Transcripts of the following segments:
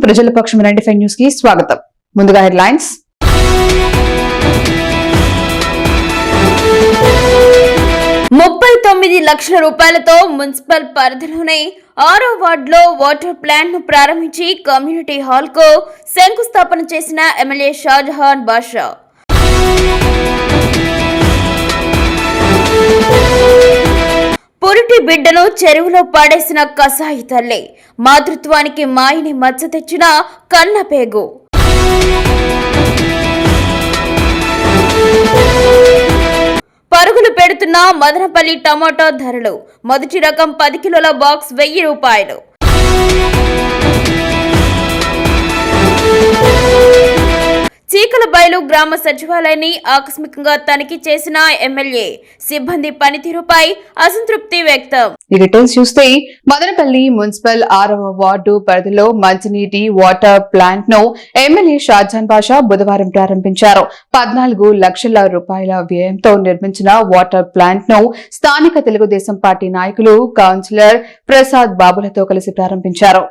ప్రజల పక్షం 95 న్యూస్ కి స్వాగతం. ముందుగా హెడ్లైన్స్. ₹39 లక్షలతో మున్సిపల్ పరిధిలోని 6వ వార్డులో వాటర్ ప్లాంట్ ను ప్రారంభించి కమ్యూనిటీ హాల్ కు శంకుస్థాపన చేసిన ఎమ్మెల్యే షాజహాన్ బాషా. పురిటి బిడ్డను చెరువులో పాడేసిన కసాయి తల్లి, మాతృత్వానికి మాయని మచ్చ తెచ్చిన కన్నపేగు. పరుగులు పెడుతున్న మదనపల్లి టమాటో ధరలు, మొదటి రకం 10 కిలోల బాక్స్ ₹1000. చీకలబైలు గ్రామ సచివాలయాన్ని ఆకస్మికంగా తనిఖీ చేసిన ఎమ్మెల్యే, సిబ్బంది పనితీరుపై అసంతృప్తి వ్యక్తం. ఈ డీటెయిల్స్ చూస్తే మదనపల్లి మున్సిపల్ 6వ వార్డు పరిధిలో మంచినీటి వాటర్ ప్లాంట్ ను ఎమ్మెల్యే షాజహాన్ బాషా బుధవారం ప్రారంభించారు. ₹14 లక్షల వ్యయంతో నిర్మించిన వాటర్ ప్లాంట్ ను స్థానిక తెలుగుదేశం పార్టీ నాయకులు కౌన్సిలర్ ప్రసాద్ బాబులతో కలిసి ప్రారంభించారు.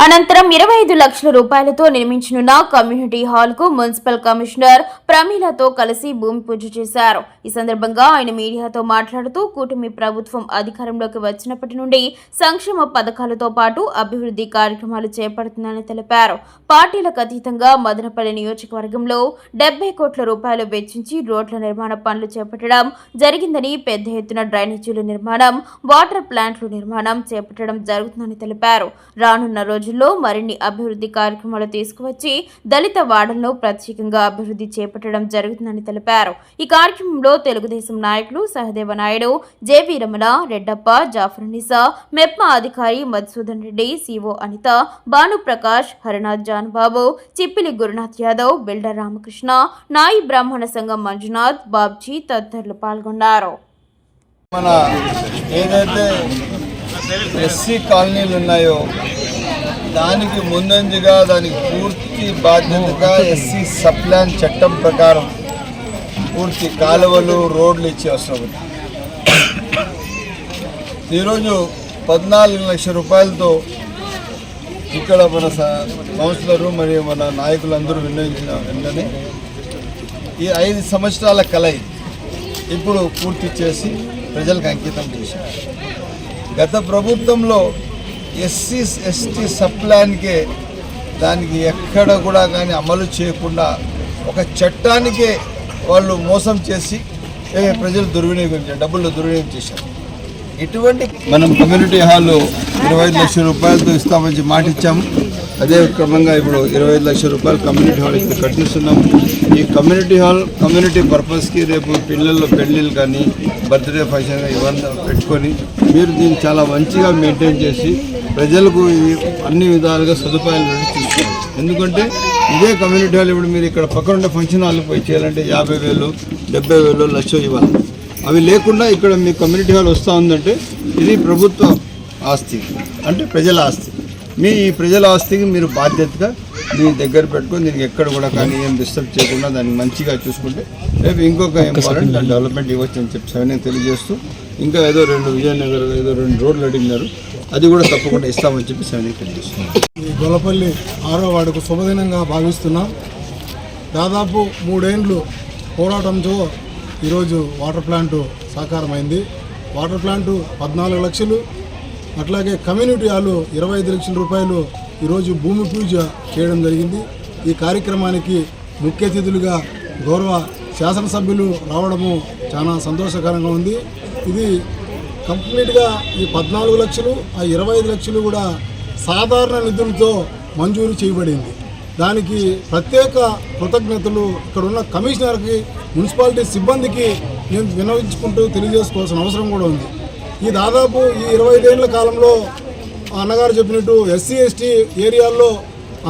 అనంతరం ₹25 లక్షలతో నిర్మించనున్న కమ్యూనిటీ హాల్ కు మున్సిపల్ కమిషనర్ ప్రమీలతో కలిసి భూమి పూజ చేశారు. ఈ సందర్భంగా ఆయన మీడియాతో మాట్లాడుతూ కూటమి ప్రభుత్వం అధికారంలోకి వచ్చినప్పటి నుండి సంక్షేమ పథకాలతో పాటు అభివృద్ధి కార్యక్రమాలు చేపడుతుందని తెలిపారు. పార్టీలకు అతీతంగా మదనపల్లి నియోజకవర్గంలో ₹70 కోట్ల వెచ్చించి రోడ్ల నిర్మాణ పనులు చేపట్టడం జరిగిందని, పెద్ద ఎత్తున డ్రైనేజీల నిర్మాణం, వాటర్ ప్లాంట్ల నిర్మాణం చేపట్టడం జరుగుతుందని తెలిపారు. రానున్న రోజుల్లో మరిన్ని అభివృద్ధి కార్యక్రమాలు తీసుకువచ్చి దళిత వార్డులను ప్రత్యేకంగా అభివృద్ధి చేపట్టడం జరుగుతుందని తెలిపారు. ఈ కార్యక్రమంలో తెలుగుదేశం నాయకులు సహదేవ నాయుడు, జేవీ రమణ, రెడ్డప్ప, జాఫర్నిసా, మెప్మా అధికారి మధుసూదన్ రెడ్డి, సిఓ అనిత, భానుప్రకాష్, హరినాథ్, జాన్బాబు, చిప్పిలి గురునాథ్ యాదవ్, బిల్డర్ రామకృష్ణ, నాయి బ్రాహ్మణ సంఘం మంజునాథ్, బాబ్జీ తదితరులు పాల్గొన్నారు. మన ఏదైతే ఎస్సీ కాలనీలు ఉన్నాయో దానికి ముందంజగా దానికి పూర్తి బాధ్యతగా ఎస్సీ సప్లాన్ చట్టం ప్రకారం పూర్తి కాలువలు, రోడ్లు ఇచ్చే అవసరం ఉంది. ఈరోజు ₹14 లక్షలతో ఇక్కడ మన కౌన్సిలరు మరియు మన నాయకులందరూ వినియోగించిన వెంటనే ఈ 5 సంవత్సరాల కల ఇప్పుడు పూర్తి చేసి ప్రజలకు అంకితం చేశారు. గత ప్రభుత్వంలో ఎస్సీ ఎస్టీ సప్లాన్కే దానికి ఎక్కడ కూడా కానీ అమలు చేయకుండా ఒక చట్టానికే వాళ్ళు మోసం చేసి ప్రజలు డబ్బులు దుర్వినియోగం చేశారు. ఇటువంటి మనం కమ్యూనిటీ హాల్ ₹25 లక్షలతో ఇస్తామని మాట ఇచ్చాము. అదే క్రమంగా ఇప్పుడు ₹25 లక్షల కమ్యూనిటీ హాల్ ఇక్కడ కట్టిస్తున్నాము. ఈ కమ్యూనిటీ హాల్ కమ్యూనిటీ పర్పస్కి రేపు పిల్లల పెళ్ళిళ్ళు కానీ బర్త్డే ఫంక్షన్ ఇవన్నీ పెట్టుకొని మీరు దీన్ని చాలా మంచిగా మెయింటైన్ చేసి ప్రజలకు అన్ని విధాలుగా సదుపాయాలు తీసుకోవాలి. ఎందుకంటే ఇదే కమ్యూనిటీ హాల్ ఇప్పుడు మీరు ఇక్కడ పక్కన ఫంక్షన్ హాల్ పోయి చేయాలంటే 50,000, 70,000, లక్ష ఇవ్వాలి. అవి లేకుండా ఇక్కడ మీ కమ్యూనిటీ హాల్ వస్తూ ఉందంటే ఇది ప్రభుత్వ ఆస్తి, అంటే ప్రజల ఆస్తి. మీ ఈ ప్రజల ఆస్తికి మీరు బాధ్యతగా మీ దగ్గర పెట్టుకొని దీనికి ఎక్కడ కూడా కానీ ఏం డిస్టర్బ్ చేయకుండా దాన్ని మంచిగా చూసుకుంటే రేపు ఇంకొక ఇంపార్టెంట్ దాని డెవలప్మెంట్ ఇవ్వచ్చు అని చెప్పి తెలియజేస్తూ ఇంకా ఏదో 2 విజయనగర్ 2 రోడ్లు అడిగినారు, అది కూడా తప్పకుండా ఇస్తామని చెప్పి తెలియజేస్తున్నాం. ఈ గొల్లపల్లి 6వ వార్డుకు శుభదినంగా భావిస్తున్నాం. దాదాపు 3 ఏండ్లు పోరాటంతో ఈరోజు వాటర్ ప్లాంటు సాకారమైంది. వాటర్ ప్లాంటు ₹14 లక్షలు, అట్లాగే కమ్యూనిటీ హాలు ₹25 లక్షల ఈరోజు భూమి పూజ చేయడం జరిగింది. ఈ కార్యక్రమానికి ముఖ్య అతిథులుగా గౌరవ శాసనసభ్యులు రావడము చాలా సంతోషకరంగా ఉంది. ఇది కంప్లీట్గా ఈ ₹14 లక్షలు, ఆ ₹25 లక్షలు కూడా సాధారణ నిధులతో మంజూరు చేయబడింది. దానికి ప్రత్యేక కృతజ్ఞతలు ఇక్కడ ఉన్న కమిషనర్కి, మున్సిపాలిటీ సిబ్బందికి నేను విన్నవించుకుంటూ తెలియజేసుకోవాల్సిన అవసరం కూడా ఉంది. ఈ దాదాపు ఈ 25 ఏళ్ల కాలంలో అన్నగారు చెప్పినట్టు ఎస్సీ ఎస్టీ ఏరియాల్లో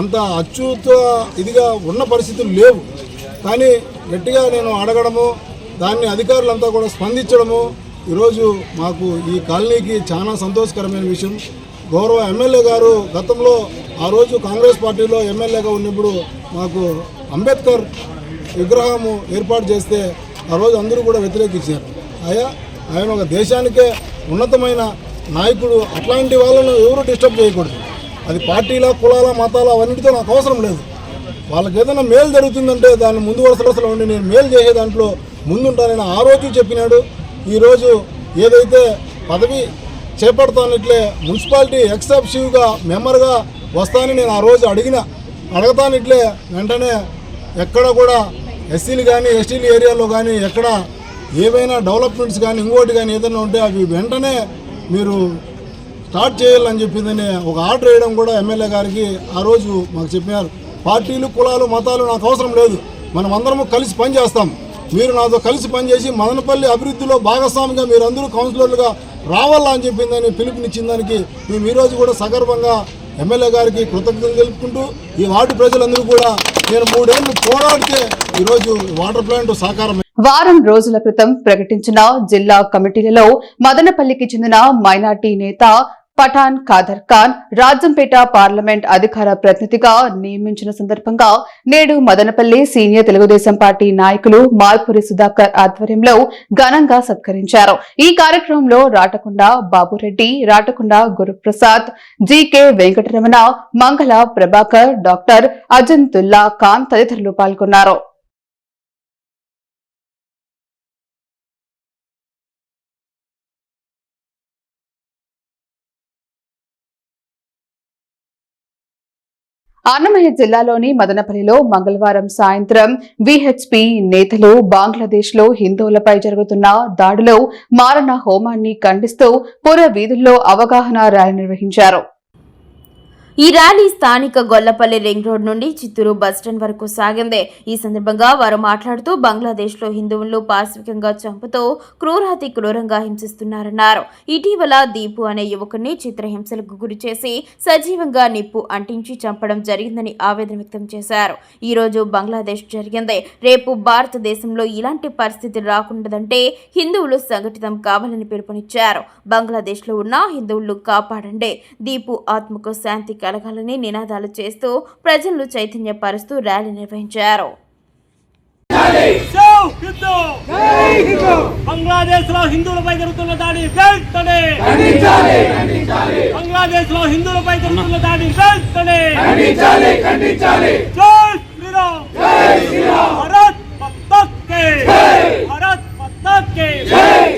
అంత అచ్యుత ఇదిగా ఉన్న పరిస్థితులు లేవు. కానీ గట్టిగా నేను అడగడము, దాన్ని అధికారులంతా కూడా స్పందించడము ఈరోజు మాకు ఈ కాలనీకి చాలా సంతోషకరమైన విషయం. గౌరవ ఎమ్మెల్యే గారు గతంలో ఆ రోజు కాంగ్రెస్ పార్టీలో ఎమ్మెల్యేగా ఉన్నప్పుడు మాకు అంబేద్కర్ విగ్రహము ఏర్పాటు చేస్తే ఆ రోజు అందరూ కూడా వ్యతిరేకించారు. ఆయన ఒక దేశానికే ఉన్నతమైన నాయకుడు, అట్లాంటి వాళ్ళను ఎవరు డిస్టర్బ్ చేయకూడదు. అది పార్టీల కులాల మతాల అవన్నిటితో నాకు అవసరం లేదు. వాళ్ళకి ఏదైనా మేలు జరుగుతుందంటే దాన్ని ముందు వరుసలో ఉండి నేను మేలు చేసే దాంట్లో ముందుంటానని ఆ రోజు చెప్పినాడు. ఈరోజు ఏదైతే పదవి చేపడతానిట్లే మున్సిపాలిటీ ఎక్సెప్టివ్గా మెంబర్గా వస్తానని నేను ఆ రోజు అడగతానిట్లే వెంటనే ఎక్కడ కూడా ఎస్సీలు కానీ ఎస్టీలు ఏరియాలో కానీ ఎక్కడ ఏవైనా డెవలప్మెంట్స్ కానీ ఇంకోటి కానీ ఏదైనా ఉంటే అవి వెంటనే మీరు స్టార్ట్ చేయాలని చెప్పిందని ఒక ఆర్డర్ వేయడం కూడా ఎమ్మెల్యే గారికి ఆ రోజు మాకు చెప్పినారు. పార్టీలు కులాలు మతాలు నాకు అవసరం లేదు, మనం అందరము కలిసి పనిచేస్తాం, మీరు నాతో కలిసి పనిచేసి మదనపల్లి అభివృద్ధిలో భాగస్వామిగా మీరందరూ కౌన్సిలర్లుగా రావాలా అని చెప్పిందని పిలుపునిచ్చిన దానికి మేము ఈరోజు కూడా సగర్వంగా ఎమ్మెల్యే గారికి కృతజ్ఞతలు తెలుపుకుంటూ ఈ వార్డు ప్రజలందరూ కూడా నేను 3 ఏళ్లు పోరాడితే ఈరోజు వాటర్ ప్లాంట్ సాకారం. వారం రోజుల క్రితం ప్రకటించిన జిల్లా కమిటీలలో మదనపల్లికి చెందిన మైనార్టీ నేత పఠాన్ ఖాదర్ ఖాన్ రాజంపేట పార్లమెంట్ అధికార ప్రతినిధిగా నియమించిన సందర్భంగా నేడు మదనపల్లి సీనియర్ తెలుగుదేశం పార్టీ నాయకులు మార్పురి సుధాకర్ ఆధ్వర్యంలో ఘనంగా సత్కరించారు. ఈ కార్యక్రమంలో రాటకొండ బాబురెడ్డి, రాటకొండ గురుప్రసాద్, జీకే వెంకటరమణ, మంగళ ప్రభాకర్, డాక్టర్ అజంతుల్లా ఖాన్ తదితరులు పాల్గొన్నారు. అన్నమయ్య జిల్లాలోని మదనపల్లిలో మంగళవారం సాయంత్రం విహెచ్పి నేతలు బంగ్లాదేశ్ లో హిందువులపై జరుగుతున్న దాడిలో మారణ హోమాన్ని ఖండిస్తూ పుర వీధుల్లో అవగాహన ర్యాలీ నిర్వహించారు. ఈ ర్యాలీ స్థానిక గొల్లపల్లి రింగ్ రోడ్ నుండి చిత్తూరు బస్టాండ్ వరకు సాగింది. ఈ సందర్భంగా వారు మాట్లాడుతూ బంగ్లాదేశ్లో హిందువులను పాశవికంగా చంపుతూ క్రూరాతి క్రూరంగా హింసిస్తున్నారన్నారు. ఇటీవల దీపు అనే యువకుడిని చిత్రహింసలకు గురి చేసి సజీవంగా నిప్పు అంటించి చంపడం జరిగిందని ఆవేదన వ్యక్తం చేశారు. ఈ రోజు బంగ్లాదేశ్ జరిగింది, రేపు భారతదేశంలో ఇలాంటి పరిస్థితి రాకుండాదంటే హిందువులు సంఘటితం కావాలని పిలుపునిచ్చారు. బంగ్లాదేశ్లో ఉన్న హిందువులను కాపాడండి, దీపు ఆత్మకు శాంతి కలగాలని నినాదాలు చేస్తూ ప్రజలను చైతన్యపరుస్తూ ర్యాలీ నిర్వహించారు. బంగ్లాదేశ్ లో హిందువులపై జరుగుతున్న దాడి బంగ్లాదేశ్ లో హిందువులపై జరుగుతున్న దాడి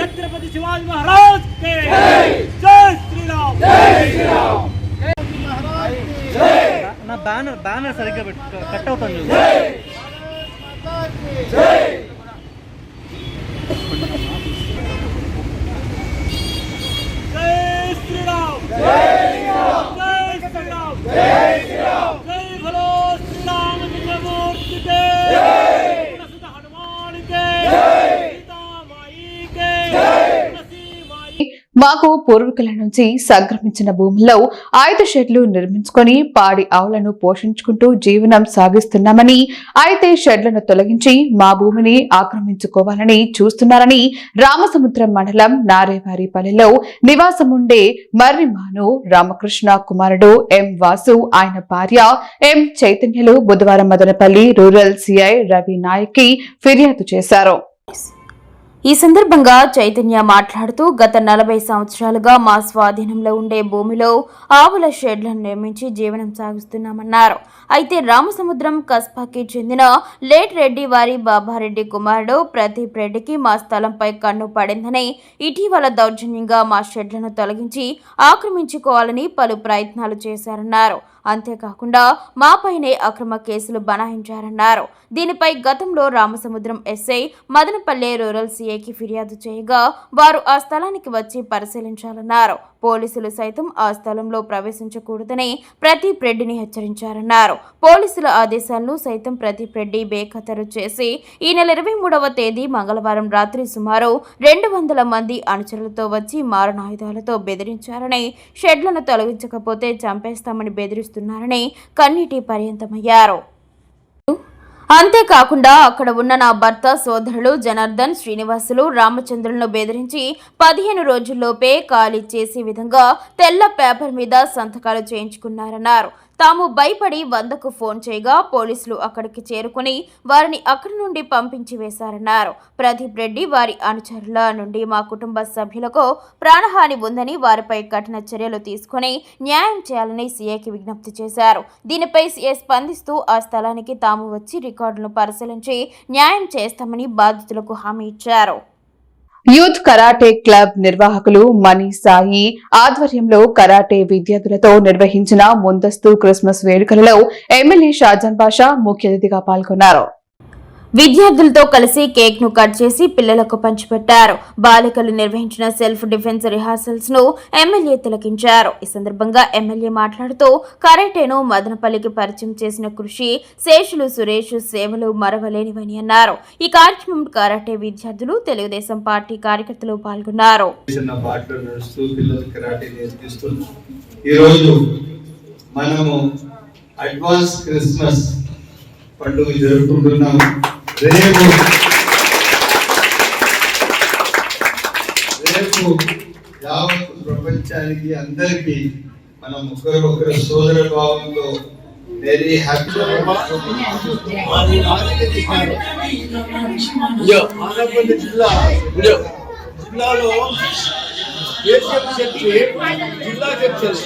ఛత్రపతి శివాజీ మహారాజ్ కే జై శ్రీరామ్. నా బ్యానర్ సరిగ్గా కట్ అవుతుంది. మాకు పూర్వీకుల నుంచి సంక్రమించిన భూముల్లో 5 షెడ్లు నిర్మించుకొని పాడి ఆవులను పోషించుకుంటూ జీవనం సాగిస్తున్నామని, అయితే షెడ్లను తొలగించి మా భూమిని ఆక్రమించుకోవాలని చూస్తున్నారని రామసముద్రం మండలం నారేవారిపల్లిలో నివాసముండే మర్రిమాను రామకృష్ణ కుమారుడు ఎం వాసు, ఆయన భార్య ఎం చైతన్యలు బుధవారం మదనపల్లి రూరల్ సిఐ రవి నాయక్కి ఫిర్యాదు చేశారు. ఈ సందర్భంగా చైతన్య మాట్లాడుతూ గత 40 సంవత్సరాలుగా మా స్వాధీనంలో ఉండే భూమిలో ఆవుల షెడ్లను నిర్మించి జీవనం సాగిస్తున్నామన్నారు. అయితే రామసముద్రం కస్బాకి చెందిన లేట్ రెడ్డి వారి బాబారెడ్డి కుమారుడు ప్రదీప్ రెడ్డికి మా స్థలంపై కన్ను పడిందని, ఇటీవల దౌర్జన్యంగా మా షెడ్లను తొలగించి ఆక్రమించుకోవాలని పలు ప్రయత్నాలు చేశారన్నారు. అంతేకాకుండా మాపైనే అక్రమ కేసులు బనాయించారన్నారు. దీనిపై గతంలో రామసముద్రం ఎస్ఐ మదనపల్లె రూరల్ సిఐకి ఫిర్యాదు చేయగా వారు ఆ స్థలానికి వచ్చి పరిశీలించాలన్నారు. పోలీసులు సైతం ఆ స్థలంలో ప్రవేశించకూడదని ప్రదీప్ రెడ్డిని హెచ్చరించారన్నారు. పోలీసుల ఆదేశాలను సైతం ప్రదీప్ రెడ్డి బేఖతరు చేసి ఈ నెల 23వ తేదీ మంగళవారం రాత్రి సుమారు 200 మంది అనుచరులతో వచ్చి మారణాయుధాలతో బెదిరించారని, షెడ్లను తొలగించకపోతే చంపేస్తామని బెదిరిస్తున్నారని కన్నీటి పర్యంతమయ్యారు. అంతేకాకుండా అక్కడ ఉన్న నా భర్త సోదరులు జనార్దన్, శ్రీనివాసులు, రామచంద్రులను బెదిరించి 15 రోజుల్లోపే ఖాళీ చేసే విధంగా తెల్ల పేపర్ మీద సంతకాలు చేయించుకున్నారన్నారు. తాము భయపడి 100కు ఫోన్ చేయగా పోలీసులు అక్కడికి చేరుకుని వారిని అక్కడి నుండి పంపించి వేశారన్నారు. ప్రదీప్ రెడ్డి వారి అనుచరుల నుండి మా కుటుంబ సభ్యులకు ప్రాణహాని ఉందని వారిపై కఠిన చర్యలు తీసుకుని న్యాయం చేయాలని సీఐకి విజ్ఞప్తి చేశారు. దీనిపై సీఐ స్పందిస్తూ ఆ స్థలానికి తాము వచ్చి రికార్డులను పరిశీలించి న్యాయం చేస్తామని బాధితులకు హామీ ఇచ్చారు. యూత్ కరాటే క్లబ్ నిర్వాహకులు మనీ సాయి ఆధ్వర్యంలో కరాటే విద్యార్థులతో నిర్వహించిన ముందస్తు క్రిస్మస్ వేడుకలలో ఎమ్మెల్యే షాజాన్ బాషా ముఖ్య అతిథిగా పాల్గొన్నారు. విద్యార్థులతో కలిసి కేక్ ను కట్ చేసి పిల్లలకు పంచిపెట్టారు. బాలికలు నిర్వహించిన సెల్ఫ్ డిఫెన్స్ రిహార్సల్స్ ను ఎమ్మెల్యే తిలకించారు. ఈ సందర్భంగా ఎమ్మెల్యే మాట్లాడుతూ కరాటేను మదనపల్లికి పరిచయం చేసిన కృషి శేషులు సురేష్ సేవలు మరవలేనివని అన్నారు. ఈ కార్యక్రమం కరాటే విద్యార్థులు, తెలుగుదేశం పార్టీ కార్యకర్తలు పాల్గొన్నారు. పండుగ జరుపుకుంటున్నాము. రేపు యావత్ ప్రపంచానికి అందరికీ మనం ఒకరొకరు సోదర భావంతో వెరీ హ్యాపీ జిల్లాలో జిల్లా చర్చలు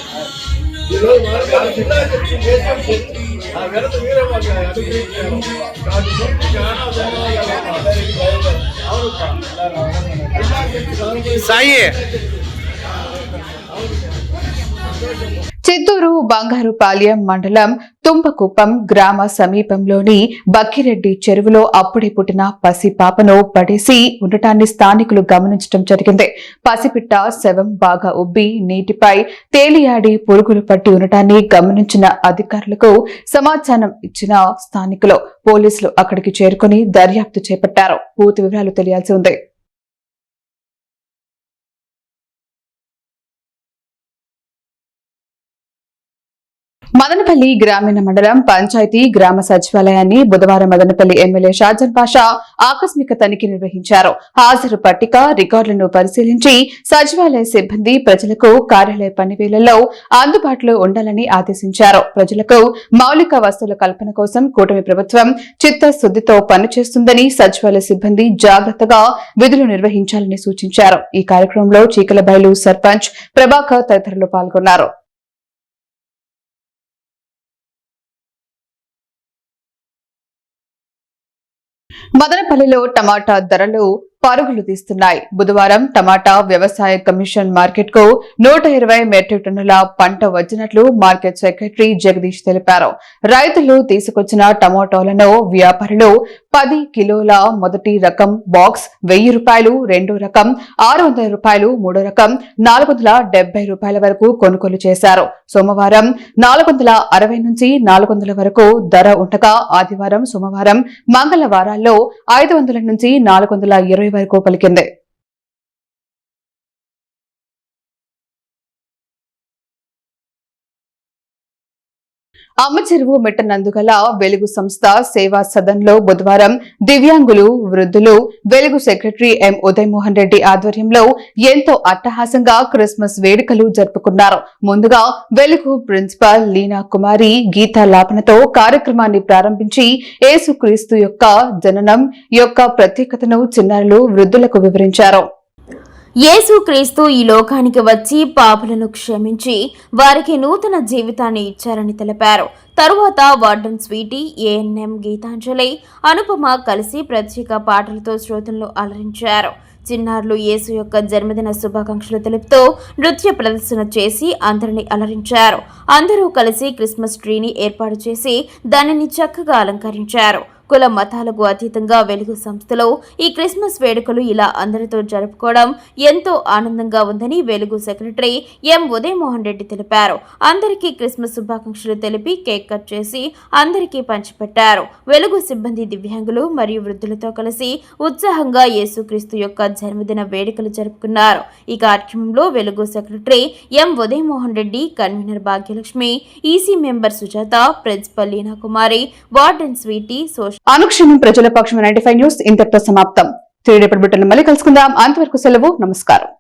చిత్తూరు బంగారుపాలెం మండలం తుంపకుప్పం గ్రామ సమీపంలోని బక్కిరెడ్డి చెరువులో అప్పుడే పుట్టిన పసిపాపను పడేసి ఉండటాన్ని స్థానికులు గమనించడం జరిగింది. పసిపిట్ట శవం బాగా ఉబ్బి నీటిపై తేలియాడి పురుగులు పట్టి ఉండటాన్ని గమనించిన అధికారులకు సమాచారం ఇచ్చిన స్థానికులు పోలీసులు అక్కడికి చేరుకుని దర్యాప్తు చేపట్టారు. పూర్తి వివరాలు తెలియాల్సి ఉంది. మదనపల్లి గ్రామీణ మండలం పంచాయతీ గ్రామ సచివాలయాన్ని బుధవారం మదనపల్లి ఎమ్మెల్యే షాజాన్ బాషా ఆకస్మిక తనిఖీ నిర్వహించారు. హాజరు పట్టిక రికార్డులను పరిశీలించి సచివాలయ సిబ్బంది ప్రజలకు కార్యాలయ పనివేళల్లో అందుబాటులో ఉండాలని ఆదేశించారు. ప్రజలకు మౌలిక వసతుల కల్పన కోసం కూటమి ప్రభుత్వం చిత్తశుద్దితో పనిచేస్తుందని సచివాలయ సిబ్బంది జాగ్రత్తగా విధులు నిర్వహించాలని సూచించారు. ఈ కార్యక్రమంలో చీకలబైలు సర్పంచ్ ప్రభాకర్ తదితరులు పాల్గొన్నారు. మదనపల్లిలో టమాటా ధరలు పరుగులు తీస్తున్నాయి. బుధవారం టమాటా వ్యవసాయ కమిషన్ మార్కెట్ కు 120 మెట్రిక్ టన్నుల పంట వచ్చినట్లు మార్కెట్ సెక్రటరీ జగదీష్ తెలిపారు. రైతులు తీసుకొచ్చిన టమాటోలను వ్యాపారులు 10 కిలోల మొదటి రకం బాక్స్ 1000 రూపాయలు, రెండో రకం 600 రూపాయలు, మూడో రకం 470 రూపాయల వరకు కొనుగోలు చేశారు. సోమవారం 460 నుంచి 400 వరకు ధర ఉండగా ఆదివారం, సోమవారం, మంగళవారాల్లో 500 నుంచి 420 వరకు పలికింది. అమ్మచెరువు మెట్టనందుగల వెలుగు సంస్థ సేవా సదన్లో బుధవారం దివ్యాంగులు, వృద్ధులు, వెలుగు సెక్రటరీ ఎం ఉదయమోహన్ రెడ్డి ఆధ్వర్యంలో ఎంతో అట్టహాసంగా క్రిస్మస్ వేడుకలు జరుపుకున్నారు. ముందుగా వెలుగు ప్రిన్సిపల్ లీనా కుమారి గీతాలాపనతో కార్యక్రమాన్ని ప్రారంభించి యేసుక్రీస్తు యొక్క జననం యొక్క ప్రత్యేకతను చిన్నారులు, వృద్ధులకు వివరించారు. యేసుక్రీస్తు ఈ లోకానికి వచ్చి పాపులను క్షమించి వారికి నూతన జీవితాన్ని ఇచ్చారని తెలిపారు. తరువాత వార్డన్ స్వీటీ, ఏఎన్ఎం గీతాంజలి, అనుపమ కలిసి ప్రత్యేక పాటలతో శ్రోతలను అలరించారు. చిన్నారులు యేసు యొక్క జన్మదిన శుభాకాంక్షలు తెలుపుతూ నృత్య ప్రదర్శన చేసి అందరినీ అలరించారు. అందరూ కలిసి క్రిస్మస్ ట్రీని ఏర్పాటు చేసి దానిని చక్కగా అలంకరించారు. కుల మతాలకు అతీతంగా వెలుగు సంస్థలో ఈ క్రిస్మస్ వేడుకలు ఇలా అందరితో జరుపుకోవడం ఎంతో ఆనందంగా ఉందని వెలుగు సెక్రటరీ ఎం ఉదయమోహన్ రెడ్డి తెలిపారు. అందరికీ క్రిస్మస్ శుభాకాంక్షలు తెలిపి కేక్ కట్ చేసి అందరికీ పంచిపెట్టారు. వెలుగు సిబ్బంది దివ్యాంగులు మరియు వృద్ధులతో కలిసి ఉత్సాహంగా యేసుక్రీస్తు యొక్క జన్మదిన వేడుకలు జరుపుకున్నారు. ఈ కార్యక్రమంలో Velugu secretary M Udayamohan Reddy, convener Bhagyalakshmi, EC member Sujatha, principal Leena Kumari, warden Sweety, అనుక్షణం ప్రజల పక్షం 95 న్యూస్ ఇంతటితో సమాప్తం. 3 రేపటి బులెటిన్లో మళ్ళీ కలుసుకుందాం. అంతవరకు సెలవు. నమస్కారం.